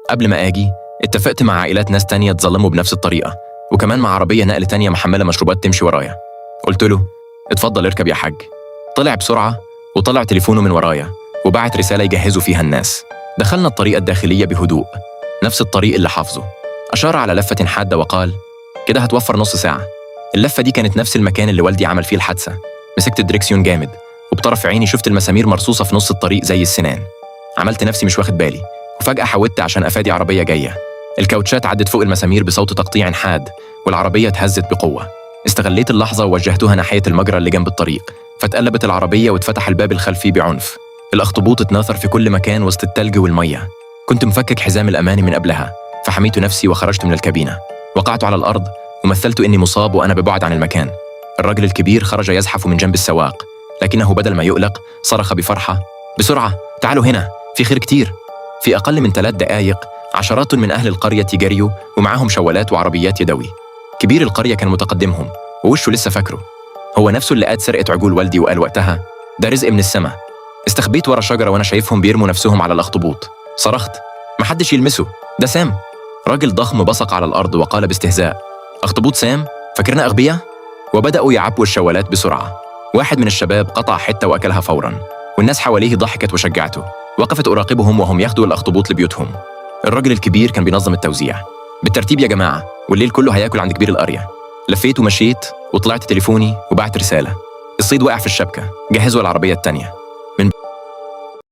قبل ما آجي اتفقت مع عائلات ناس تانية تظلموا بنفس الطريقة، وكمان مع عربية نقل تانية محملة مشروبات تمشي ورايا. قلت له اتفضل اركب يا حاج. طلع بسرعة وطلع تليفونه من ورايا وبعت رسالة يجهزوا فيها الناس. دخلنا الطريق الداخلية بهدوء، نفس الطريق اللي حافظه. أشار على لفة حادة وقال كده هتوفر نص ساعة. اللفة دي كانت نفس المكان اللي والدي عمل فيه الحادثة. مسكت الدريكسيون جامد وبطرف عيني شفت المسامير مرصوصة في نص الطريق زي السنان. عملت نفسي مش واخد بالي، وفجأة حودت عشان أفادي عربية جاية. الكاوتشات عدت فوق المسامير بصوت تقطيع حاد، والعربية اتهزت بقوة. استغليت اللحظة ووجهتها ناحية المجرى اللي جنب الطريق، فاتقلبت العربية واتفتح الباب الخلفي بعنف. الأخطبوط اتناثر في كل مكان وسط التلج والمية. كنت مفكك حزام الأمان من قبلها، فحميت نفسي وخرجت من الكابينة. وقعت على الأرض ومثلت إني مصاب وأنا ببعد عن المكان. الرجل الكبير خرج يزحف من جنب السواق، لكنه بدل ما يقلق صرخ بفرحة بسرعة تعالوا هنا، في خير كتير. في أقل من 3 دقايق عشرات من أهل القرية جريوا ومعهم شوالات وعربيات يدوي. كبير القرية كان متقدمهم ووشه لسه فاكره، هو نفسه اللي قاد سرقة عجول والدي وقال وقتها ده رزق من السما. استخبيت ورا شجرة وأنا شايفهم بيرموا نفسهم على الأخطبوط. صرخت محدش يلمسه، ده سام. راجل ضخم بصق على الأرض وقال باستهزاء أخطبوط سام؟ فاكرنا أغبياء؟ وبدأوا يعبوا الشوالات بسرعة. واحد من الشباب قطع حتة وأكلها فوراً، والناس حواليه ضحكت وشجعته. وقفت أراقبهم وهم ياخدوا الأخطبوط لبيوتهم. الراجل الكبير كان بينظم التوزيع. بالترتيب يا جماعة، والليل كله هياكل عند كبير القرية. لفيت ومشيت وطلعت تليفوني وبعت رسالة الصيد واقع في الشبكة، جهزوا العربية التانية.